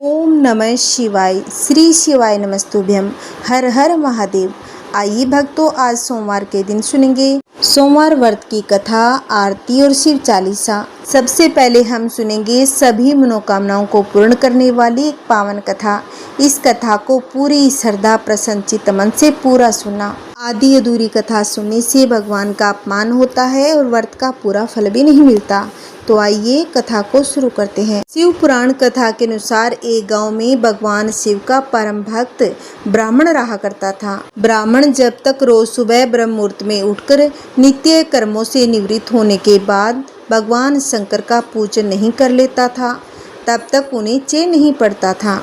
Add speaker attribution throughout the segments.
Speaker 1: ओम नमः शिवाय। श्री शिवाय नमस्तुभ्यम। हर हर महादेव। आइए भक्तों, आज सोमवार के दिन सुनेंगे सोमवार व्रत की कथा, आरती और शिव चालीसा। सबसे पहले हम सुनेंगे सभी मनोकामनाओं को पूर्ण करने वाली एक पावन कथा। इस कथा को पूरी श्रद्धा प्रसन्नचित्त मन से पूरा सुनना। आधी अधूरी कथा सुनने से भगवान का अपमान होता है और व्रत का पूरा फल भी नहीं मिलता। तो आइए कथा को शुरू करते हैं। शिव पुराण कथा के अनुसार एक गांव में भगवान शिव का परम भक्त ब्राह्मण रहा करता था। ब्राह्मण जब तक रोज सुबह ब्रह्म मुहूर्त में उठकर नित्य कर्मों से निवृत्त होने के बाद भगवान शंकर का पूजन नहीं कर लेता था, तब तक उन्हें चैन नहीं पड़ता था।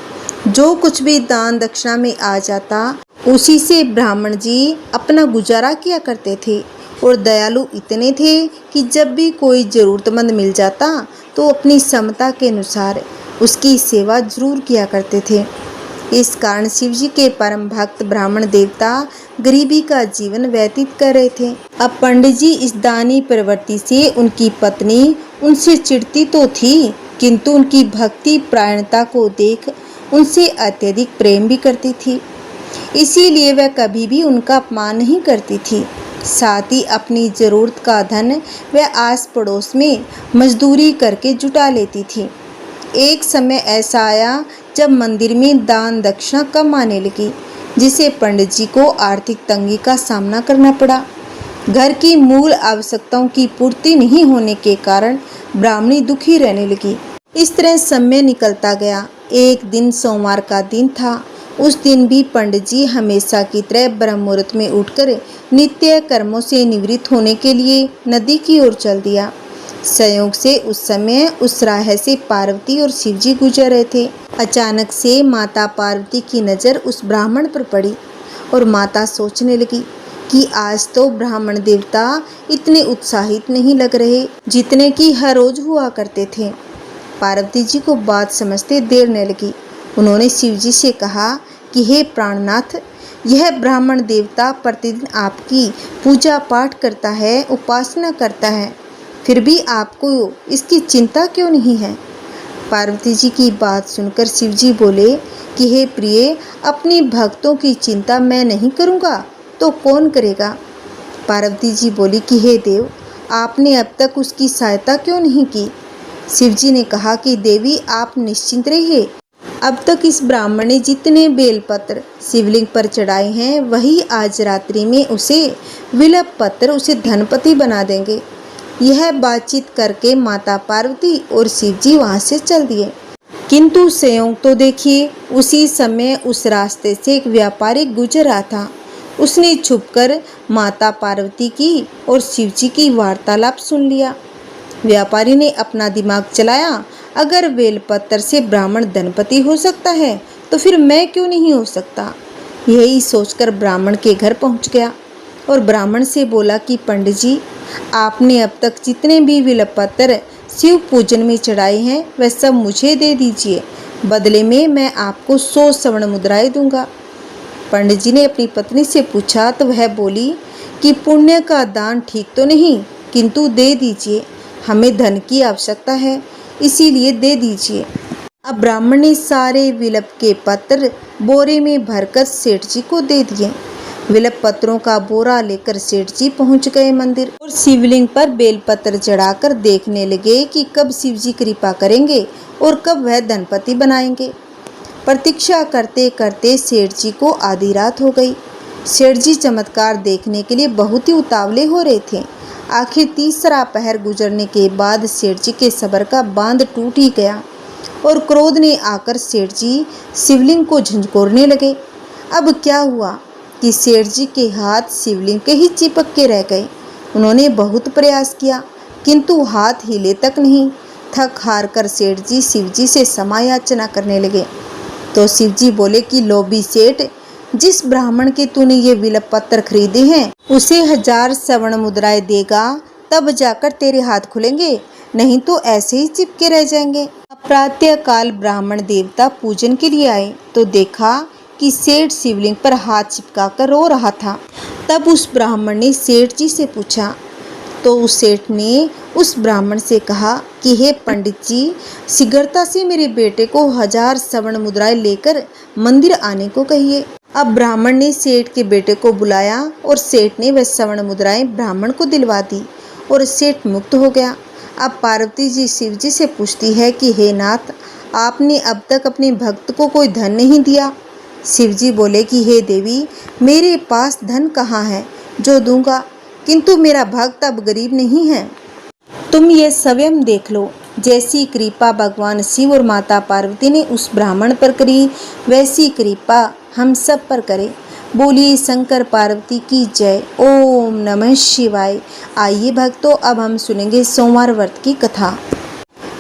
Speaker 1: जो कुछ भी दान दक्षिणा में आ जाता, उसी से ब्राह्मण जी अपना गुजारा किया करते थे और दयालु इतने थे कि जब भी कोई ज़रूरतमंद मिल जाता तो अपनी क्षमता के अनुसार उसकी सेवा जरूर किया करते थे। इस कारण शिवजी के परम भक्त ब्राह्मण देवता गरीबी का जीवन व्यतीत कर रहे थे। अब पंडित जी इस दानी प्रवृत्ति से उनकी पत्नी उनसे चिढ़ती तो थी, किंतु उनकी भक्ति प्रायणता को देख उनसे अत्यधिक प्रेम भी करती थी। इसीलिए वह कभी भी उनका अपमान नहीं करती थी। साथ ही अपनी ज़रूरत का धन वह आस पड़ोस में मजदूरी करके जुटा लेती थी। एक समय ऐसा आया जब मंदिर में दान दक्षिणा कम आने लगी, जिसे पंडित जी को आर्थिक तंगी का सामना करना पड़ा। घर की मूल आवश्यकताओं की पूर्ति नहीं होने के कारण ब्राह्मणी दुखी रहने लगी। इस तरह समय निकलता गया। एक दिन सोमवार का दिन था। उस दिन भी पंडित जी हमेशा की तरह ब्रह्म मुहूर्त में उठकर नित्य कर्मों से निवृत्त होने के लिए नदी की ओर चल दिया। संयोग से उस समय उस राह से पार्वती और शिवजी गुजर रहे थे। अचानक से माता पार्वती की नज़र उस ब्राह्मण पर पड़ी और माता सोचने लगी कि आज तो ब्राह्मण देवता इतने उत्साहित नहीं लग रहे जितने कि हर रोज हुआ करते थे। पार्वती जी को बात समझते देर न लगी। उन्होंने शिवजी से कहा कि हे प्राणनाथ, यह ब्राह्मण देवता प्रतिदिन आपकी पूजा पाठ करता है, उपासना करता है, फिर भी आपको इसकी चिंता क्यों नहीं है? पार्वती जी की बात सुनकर शिवजी बोले कि हे प्रिय, अपनी भक्तों की चिंता मैं नहीं करूँगा तो कौन करेगा? पार्वती जी बोली कि हे देव, आपने अब तक उसकी सहायता क्यों नहीं की? शिवजी ने कहा कि देवी, आप निश्चिंत रहिए। अब तक इस ब्राह्मण ने जितने बेलपत्र शिवलिंग पर चढ़ाए हैं, वही आज रात्रि में उसे विलप पत्र उसे धनपति बना देंगे। यह बातचीत करके माता पार्वती और शिवजी वहां से चल दिए। किंतु संयोग तो देखिए, उसी समय उस रास्ते से एक व्यापारी गुजर रहा था। उसने छुपकर माता पार्वती की और शिवजी की वार्तालाप सुन लिया। व्यापारी ने अपना दिमाग चलाया, अगर बेलपत्र से ब्राह्मण धनपति हो सकता है तो फिर मैं क्यों नहीं हो सकता? यही सोचकर ब्राह्मण के घर पहुंच गया और ब्राह्मण से बोला कि पंडित जी, आपने अब तक जितने भी बेलपत्र शिव पूजन में चढ़ाए हैं वह सब मुझे दे दीजिए। बदले में मैं आपको 100 स्वर्ण मुद्राएं दूंगा। पंडित जी ने अपनी पत्नी से पूछा तो वह बोली कि पुण्य का दान ठीक तो नहीं, किंतु दे दीजिए, हमें धन की आवश्यकता है, इसीलिए दे दीजिए। अब ब्राह्मण ने सारे विलप के पत्र बोरे में भरकर सेठ जी को दे दिए। विलप पत्रों का बोरा लेकर सेठ जी पहुंच गए मंदिर और शिवलिंग पर बेलपत्र चढ़ाकर देखने लगे कि कब शिवजी कृपा करेंगे और कब वह धनपति बनाएंगे। प्रतीक्षा करते करते सेठ जी को आधी रात हो गई। सेठ जी चमत्कार देखने के लिए बहुत ही उतावले हो रहे थे। आखिर तीसरा पहर गुजरने के बाद सेठ जी के सब्र का बांध टूट ही गया और क्रोध ने आकर सेठ जी शिवलिंग को झंझोरने लगे। अब क्या हुआ कि सेठ जी के हाथ शिवलिंग के ही चिपक के रह गए। उन्होंने बहुत प्रयास किया, किंतु हाथ हिले तक नहीं। थक हार कर सेठ जी शिवजी से क्षमा याचना करने लगे तो शिवजी बोले कि लोभी सेठ, जिस ब्राह्मण के तूने ये विलप पत्र खरीदे हैं उसे 1000 स्वर्ण मुद्राएं देगा, तब जाकर तेरे हाथ खुलेंगे, नहीं तो ऐसे ही चिपके रह जाएंगे। प्रातः काल ब्राह्मण देवता पूजन के लिए आए तो देखा कि सेठ शिवलिंग पर हाथ चिपकाकर रो रहा था। तब उस ब्राह्मण ने सेठ जी से पूछा तो उस सेठ ने उस ब्राह्मण से कहा कि हे पंडित जी, शीघ्रता से मेरे बेटे को 1000 स्वर्ण मुद्राएं लेकर मंदिर आने को कहिए। अब ब्राह्मण ने सेठ के बेटे को बुलाया और सेठ ने वह स्वर्ण मुद्राएं ब्राह्मण को दिलवा दी और सेठ मुक्त हो गया। अब पार्वती जी शिव जी से पूछती है कि हे नाथ, आपने अब तक अपने भक्त को कोई धन नहीं दिया। शिव जी बोले कि हे देवी, मेरे पास धन कहाँ है जो दूंगा, किंतु मेरा भक्त अब गरीब नहीं है। तुम ये स्वयं देख लो। जैसी कृपा भगवान शिव और माता पार्वती ने उस ब्राह्मण पर करी, वैसी कृपा हम सब पर करे। बोलिए शंकर पार्वती की जय। ओम नमः शिवाय। आइए भक्तों, अब हम सुनेंगे सोमवार व्रत की कथा।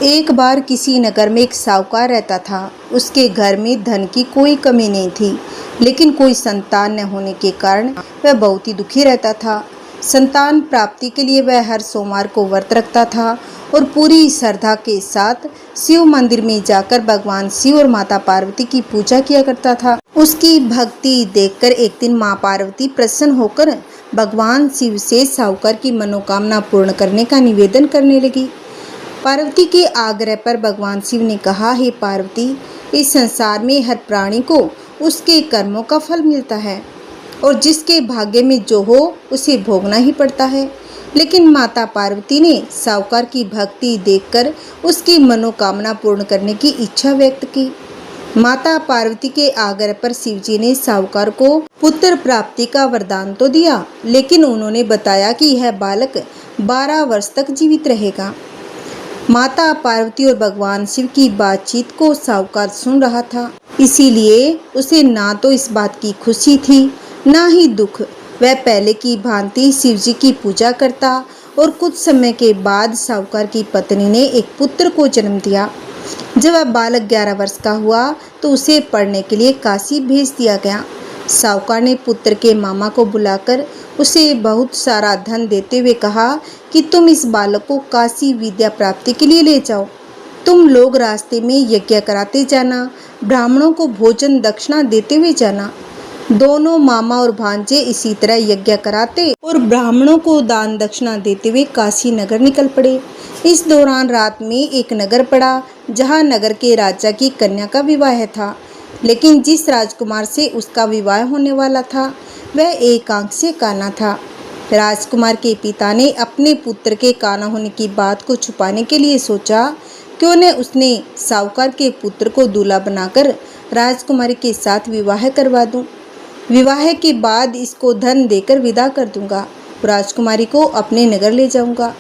Speaker 1: एक बार किसी नगर में एक साहूकार रहता था। उसके घर में धन की कोई कमी नहीं थी, लेकिन कोई संतान न होने के कारण वह बहुत ही दुखी रहता था। संतान प्राप्ति के लिए वह हर सोमवार को व्रत रखता था और पूरी श्रद्धा के साथ शिव मंदिर में जाकर भगवान शिव और माता पार्वती की पूजा किया करता था। उसकी भक्ति देखकर एक दिन माँ पार्वती प्रसन्न होकर भगवान शिव से साहूकार की मनोकामना पूर्ण करने का निवेदन करने लगी। पार्वती के आग्रह पर भगवान शिव ने कहा, हे पार्वती, इस संसार में हर प्राणी को उसके कर्मों का फल मिलता है और जिसके भाग्य में जो हो उसे भोगना ही पड़ता है। लेकिन माता पार्वती ने साहूकार की भक्ति देखकर उसकी मनोकामना पूर्ण करने की इच्छा व्यक्त की। माता पार्वती के आग्रह पर शिवजी ने साहूकार को पुत्र प्राप्ति का वरदान तो दिया, लेकिन उन्होंने बताया कि यह बालक 12 वर्ष तक जीवित रहेगा। माता पार्वती और भगवान शिव की बातचीत को साहूकार सुन रहा था, इसीलिए उसे ना तो इस बात की खुशी थी ना ही दुख। वह पहले की भांति शिवजी की पूजा करता और कुछ समय के बाद साहूकार की पत्नी ने एक पुत्र को जन्म दिया। जब वह बालक 11 वर्ष का हुआ तो उसे पढ़ने के लिए काशी भेज दिया गया। साहूकार ने पुत्र के मामा को बुलाकर उसे बहुत सारा धन देते हुए कहा कि तुम इस बालक को काशी विद्या प्राप्ति के लिए ले जाओ। तुम लोग रास्ते में यज्ञ कराते जाना, ब्राह्मणों को भोजन दक्षिणा देते हुए जाना। दोनों मामा और भांजे इसी तरह यज्ञ कराते और ब्राह्मणों को दान दक्षिणा देते हुए काशी नगर निकल पड़े। इस दौरान रात में एक नगर पड़ा जहां नगर के राजा की कन्या का विवाह था, लेकिन जिस राजकुमार से उसका विवाह होने वाला था वह एक आंख से काना था। राजकुमार के पिता ने अपने पुत्र के काना होने की बात को छुपाने के लिए सोचा, क्यों न उसने साहूकार के पुत्र को दूल्हा बनाकर राजकुमारी के साथ विवाह करवा दूं। विवाह के बाद इसको धन देकर विदा कर दूंगा, राजकुमारी को अपने नगर ले जाऊंगा।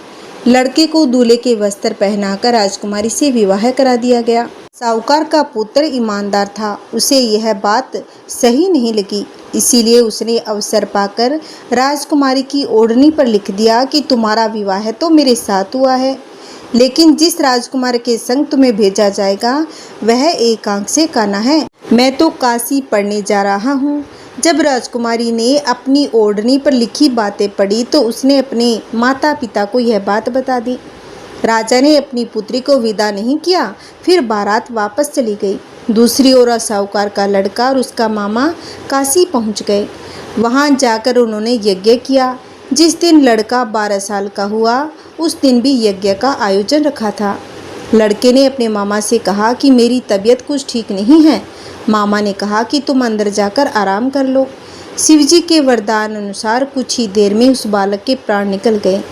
Speaker 1: लड़के को दूल्हे के वस्त्र पहनाकर राजकुमारी से विवाह करा दिया गया। साहूकार का पुत्र ईमानदार था, उसे यह बात सही नहीं लगी, इसीलिए उसने अवसर पाकर राजकुमारी की ओढ़नी पर लिख दिया कि तुम्हारा विवाह तो मेरे साथ हुआ है, लेकिन जिस राजकुमार के संग तुम्हें भेजा जाएगा वह एक आंख से काना है। मैं तो काशी पढ़ने जा रहा हूँ। जब राजकुमारी ने अपनी ओढ़नी पर लिखी बातें पढ़ी तो उसने अपने माता पिता को यह बात बता दी। राजा ने अपनी पुत्री को विदा नहीं किया, फिर बारात वापस चली गई। दूसरी ओर साहूकार का लड़का और उसका मामा काशी पहुंच गए। वहां जाकर उन्होंने यज्ञ किया। जिस दिन लड़का 12 साल का हुआ उस दिन भी यज्ञ का आयोजन रखा था। लड़के ने अपने मामा से कहा कि मेरी तबीयत कुछ ठीक नहीं है। मामा ने कहा कि तुम अंदर जाकर आराम कर लो। शिवजी के वरदान अनुसार कुछ ही देर में उस बालक के प्राण निकल गए।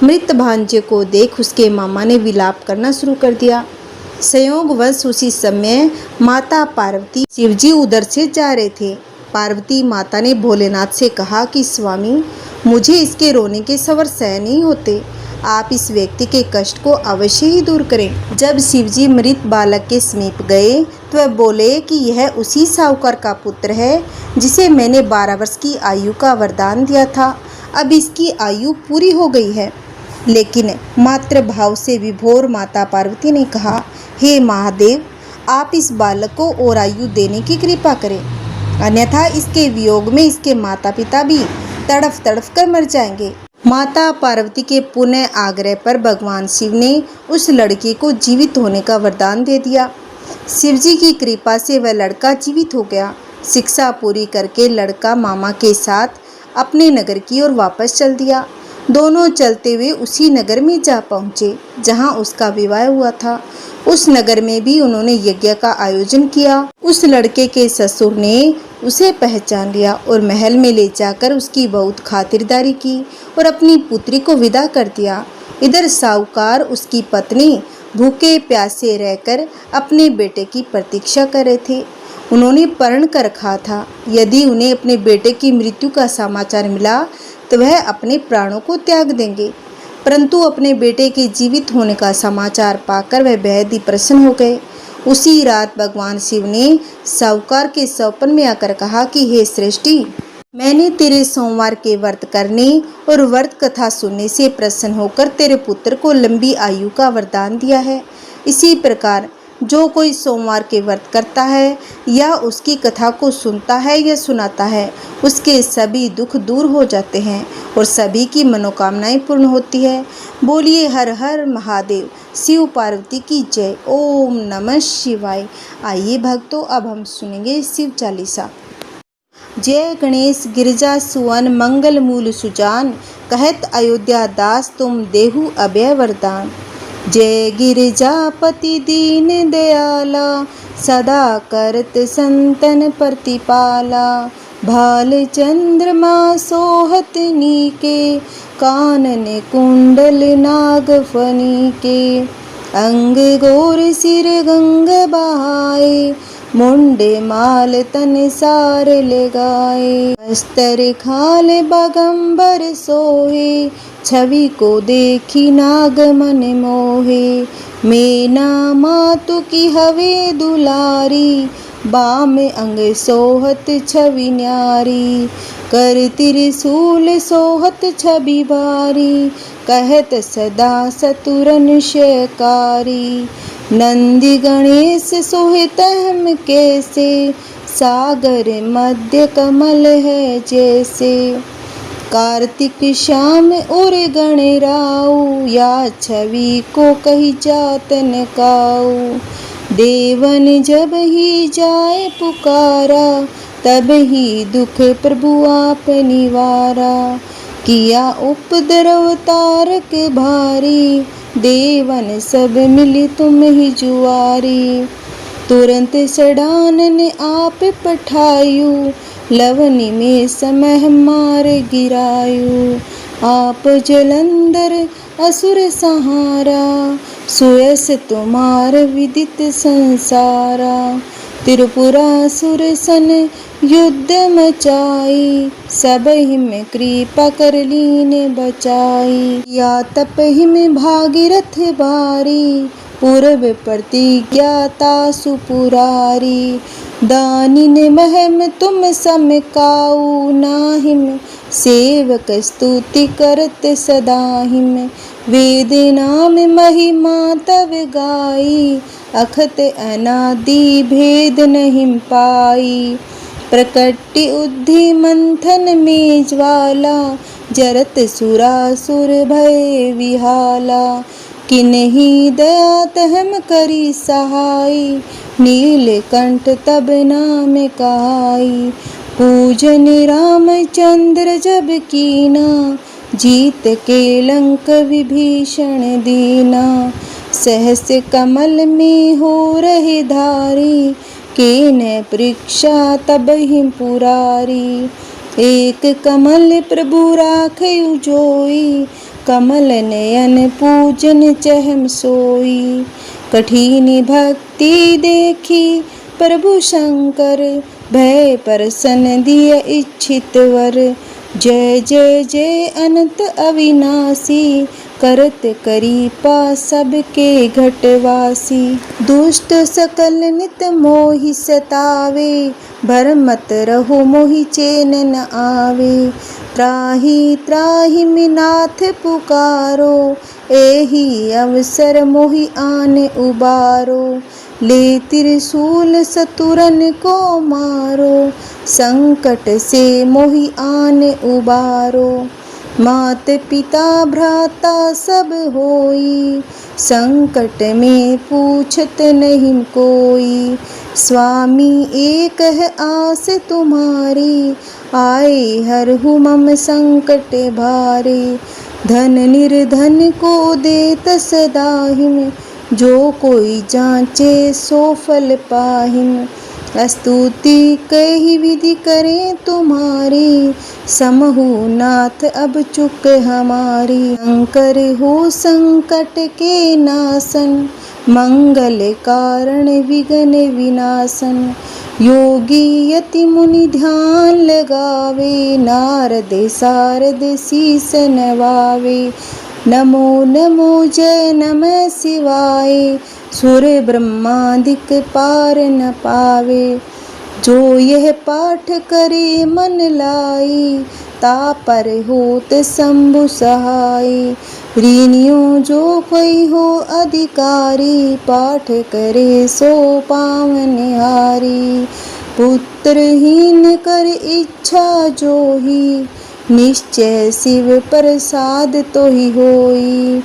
Speaker 1: मृत भांजे को देख उसके मामा ने विलाप करना शुरू कर दिया। संयोगवश उसी समय माता पार्वती शिवजी उधर से जा रहे थे। पार्वती माता ने भोलेनाथ से कहा कि स्वामी, मुझे इसके रोने के स्वर सह नहीं होते, आप इस व्यक्ति के कष्ट को अवश्य ही दूर करें। जब शिवजी मृत बालक के समीप गए तो वह बोले कि यह उसी साहूकार का पुत्र है जिसे मैंने 12 वर्ष की आयु का वरदान दिया था। अब इसकी आयु पूरी हो गई है। लेकिन मातृ भाव से विभोर माता पार्वती ने कहा, हे महादेव, आप इस बालक को और आयु देने की कृपा करें, अन्यथा इसके वियोग में इसके माता पिता भी तड़फ तड़फ कर मर जाएंगे। माता पार्वती के पुनः आग्रह पर भगवान शिव ने उस लड़के को जीवित होने का वरदान दे दिया। शिवजी की कृपा से वह लड़का जीवित हो गया। शिक्षा पूरी करके लड़का मामा के साथ अपने नगर की ओर वापस चल दिया। दोनों चलते हुए उसी नगर में जा पहुँचे जहाँ उसका विवाह हुआ था। उस नगर में भी उन्होंने यज्ञ का आयोजन किया। उस लड़के के ससुर ने उसे पहचान लिया और महल में ले जाकर उसकी बहुत खातिरदारी की और अपनी पुत्री को विदा कर दिया। इधर साहूकार उसकी पत्नी भूखे प्यासे रहकर अपने बेटे की प्रतीक्षा कर रहे थे। उन्होंने प्रण कर रखा था, यदि उन्हें अपने बेटे की मृत्यु का समाचार मिला तो वह अपने प्राणों को त्याग देंगे। परंतु अपने बेटे के जीवित होने का समाचार पाकर वह बेहद ही प्रसन्न हो गए। उसी रात भगवान शिव ने साहूकार के स्वप्न में आकर कहा कि हे सृष्टि, मैंने तेरे सोमवार के व्रत करने और व्रत कथा सुनने से प्रसन्न होकर तेरे पुत्र को लंबी आयु का वरदान दिया है। इसी प्रकार जो कोई सोमवार के व्रत करता है या उसकी कथा को सुनता है या सुनाता है, उसके सभी दुख दूर हो जाते हैं और सभी की मनोकामनाएं पूर्ण होती है। बोलिए हर हर महादेव, शिव पार्वती की जय। ओम नमः शिवाय। आइए भक्तों, अब हम सुनेंगे शिव चालीसा। जय गणेश गिरजा सुवन मंगल मूल सुजान, कहत अयोध्या दास तुम देहु अभय वरदान। जय गिरिजापति दीन दयाला, सदा करत संतन प्रतिपाला। भाल चंद्रमा सोहत नीके, कानन कुंडल नाग फनी के। अंग गोर सिर गंग बहाए, मुंडे माल तन सार लगाए। अस्तर खाल बागंबर सोहे, छवि को देखी नाग मन मोहे। मैना मातु की हवे दुलारी, बाम अंग सोहत छवि न्यारी। कर त्रिशूल सोहत छवि भारी, कहत सदा सतुरन शयकारी। नंदी गणेश सोहित हम कैसे, सागर मध्य कमल है जैसे। कार्तिक श्याम और गणराऊ, या छवि को कही जात न काऊ। देवन जब ही जाए पुकारा, तब ही दुख प्रभु आप निवारा। किया उपद्रव तारक भारी, देवन सब मिली तुम ही जुआरी। तुरंत सडानन आप पठायु, लवनी में समय मार गिरायु। आप जलंधर असुर सहारा, सुयस तुम्हार विदित संसारा। त्रिपुरासुर सन युद्ध मचाई, सब हिम कृपा कर लीन बचाई। या तप हिम भागीरथ बारी, पूर्व प्रतिज्ञाता सुपुरारी। दानिन महम तुम समकाऊ, नाहिम सेवक स्तुति करत सदाहिम। वेद नाम महिमा तव गाई, अखत अनादि भेद नहीं पाई। प्रकटि उद्धि मंथन में ज्वाला, जरत सुरासुर भय विहाला। किन्हीं दया तहम करी सहाय, नीलकंठ तब नाम कहाई। पूजन रामचंद्र जब कीना, जीत के लंक विभीषण दीना। सहस कमल में हो रहे धारी, केन परीक्षा तब ही पुरारी। एक कमल प्रभु राखयु जोई, कमल नयन पूजन चहम सोई। कठिन भक्ति देखी प्रभु शंकर, भय प्रसन्न दिय इच्छित वर। जय जय जय अनंत अविनाशी, करत करीपा सबके घटवासी। दुष्ट सकल नित मोहि सतावे, भरमत रहो मोहि चैन न आवे। त्राहि त्राहि मिनाथ पुकारो, एहि अवसर मोहि आन उबारो। ले त्रिशूल सतुरन को मारो, संकट से मोहि आन उबारो। मात पिता भ्राता सब होई, संकट में पूछत नहीं कोई। स्वामी एक है आस तुम्हारी, आए हरहु मम संकट भारे। धन निर्धन को देत सदाहिम, जो कोई जांचे सो फल पाहिम। स्तुति कही विधि करें तुम्हारी, समहु नाथ अब चुक हमारी। शंकर हो संकट के नाशन, मंगल कारण विघ्न विनाशन। योगी यति मुनि ध्यान लगावे, नारद सारद शीस नवावे। नमो नमो जय नमः शिवाय, सुर ब्रह्मादिक पार न पावे। जो यह पाठ करे मन लाई, तापर होत शंभु सहाय। ऋणियों जो कोई हो अधिकारी, पाठ करे सो पावन हारी। पुत्रहीन कर इच्छा जो ही, निश्चय शिव प्रसाद तो ही होई।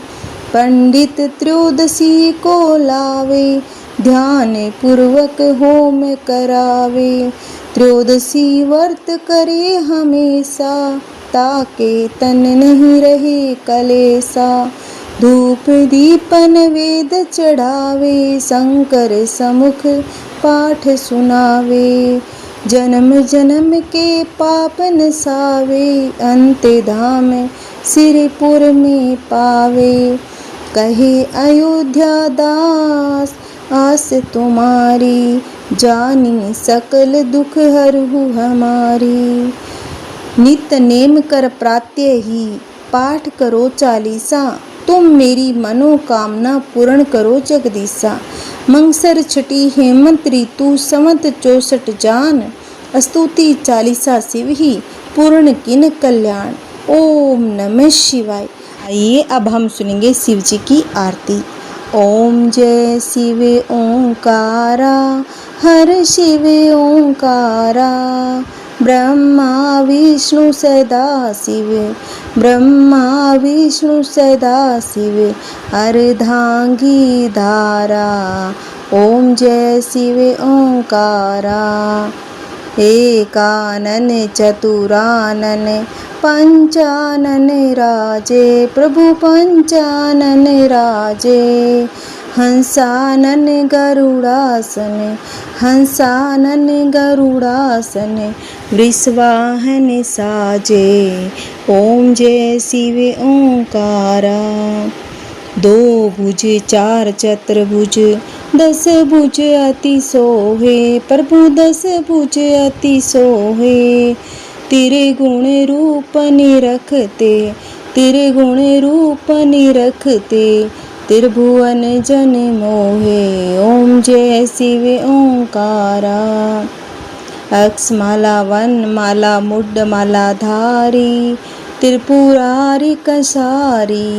Speaker 1: पंडित त्रयोदशी को लावे, ध्यान पूर्वक होम करावे। त्रयोदशी व्रत करे हमेशा, ताके तन नहीं रहे कलेसा। धूप दीपन वेद चढ़ावे, शंकर समुख पाठ सुनावे। जन्म जन्म के पाप नसावे, अंते धाम सिरपुर में पावे। कहे अयोध्या दास आस तुम्हारी, जानी सकल दुख हरहु हमारी। नित नेम कर प्रातः ही, पाठ करो चालीसा। तुम मेरी मनोकामना पूर्ण करो जगदीशा। मंगसर छठी हेमंत ऋतु संवत 64 जान, स्तुति चालीसा शिव ही पूर्ण किन कल्याण। ओम नमः शिवाय। आइए अब हम सुनेंगे शिव जी की आरती। ओम जय शिव ओंकारा, हर शिव ओंकारा। ब्रह्मा विष्णु सदा शिव, ब्रह्मा विष्णु सदा शिव। अर्धांगी धारा, ओम जय शिव ओंकारा। एकानन चतुरानन, पंचानन राजे। प्रभु पंचानन राजे। हंसानन गरुड़ासन, हंसानन गरुड़ासन। वृषवाहन साजे, ओम जय शिव ओंकारा। दो भुज चार चतुर्भुज, 10 भुज अति सोहे। प्रभु 10 भुज अति सोहे। तेरे गुण रूप निरखते, तेरे गुण रूप निरखते। त्रिभुवन जन मोहे, ओम जय शिव ओंकारा। अक्षमाला वनमाला मुंडमाला धारी, त्रिपुरारी कसारी।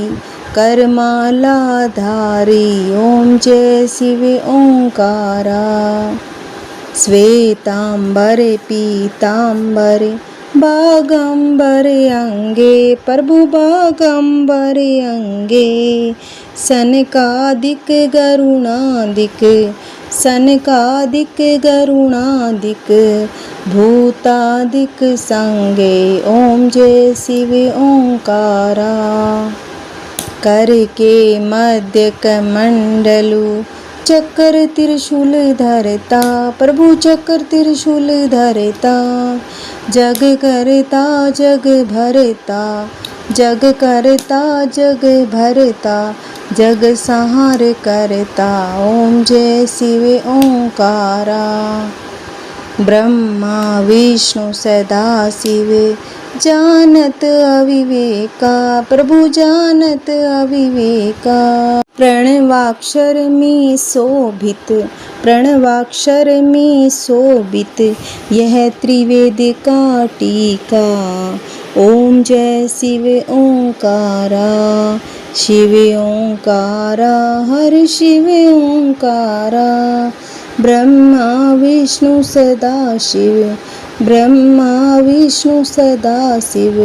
Speaker 1: करमाला धारी, ओम जय शिव ओंकारा। श्वेतांबरे पीतांबरे, बागंबरे अंगे। प्रभु बागंबरे अंगे। सनकादिक गरुणादिक, सनकादिक गरुणादिक। भूतादिक संगे, ओम जय शिव ओंकारा। करके मध्य कमंडलु, चक्र त्रिशूल धरता। प्रभु चक्र त्रिशूल धरता। जग करता जग भरता, जग करता जग भरता। जग संहार करता, ओम जय शिव ओंकारा। ब्रह्मा विष्णु सदा शिव, जानत अविवेका। प्रभु जानत अविवेका। प्रणवाक्षर में शोभित, प्रणवाक्षर में शोभित। यह त्रिवेद का टीका, ओम जय शिव ओंकारा। शिव ओंकारा, हर शिव ओंकारा। ब्रह्मा विष्णु सदा शिव, ब्रह्मा विष्णु सदा शिव।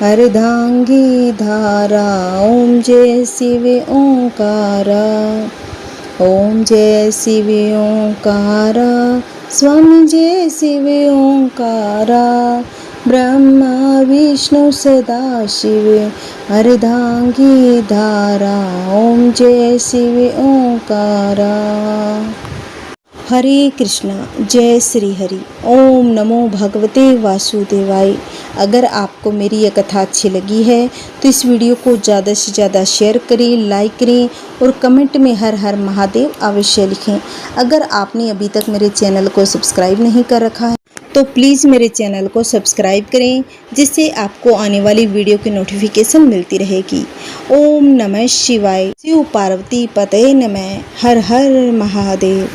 Speaker 1: अर्धांगी धारा, ओम जय शिव ओंकारा। ओम जय शिव ओंकारा, स्वामी जय शिव ओंकारा। ब्रह्मा विष्णु सदाशिव अर्धांगी धारा। ओम जय शिव ओंकारा। हरे कृष्णा, जय श्री हरि। ओम नमो भगवते वासुदेवाय। अगर आपको मेरी यह कथा अच्छी लगी है तो इस वीडियो को ज़्यादा से ज़्यादा शेयर करें, लाइक करें और कमेंट में हर हर महादेव अवश्य लिखें। अगर आपने अभी तक मेरे चैनल को सब्सक्राइब नहीं कर रखा है तो प्लीज़ मेरे चैनल को सब्सक्राइब करें, जिससे आपको आने वाली वीडियो की नोटिफिकेशन मिलती रहेगी। ओम नमः शिवाय। शिव पार्वती पतये नमः। हर हर महादेव।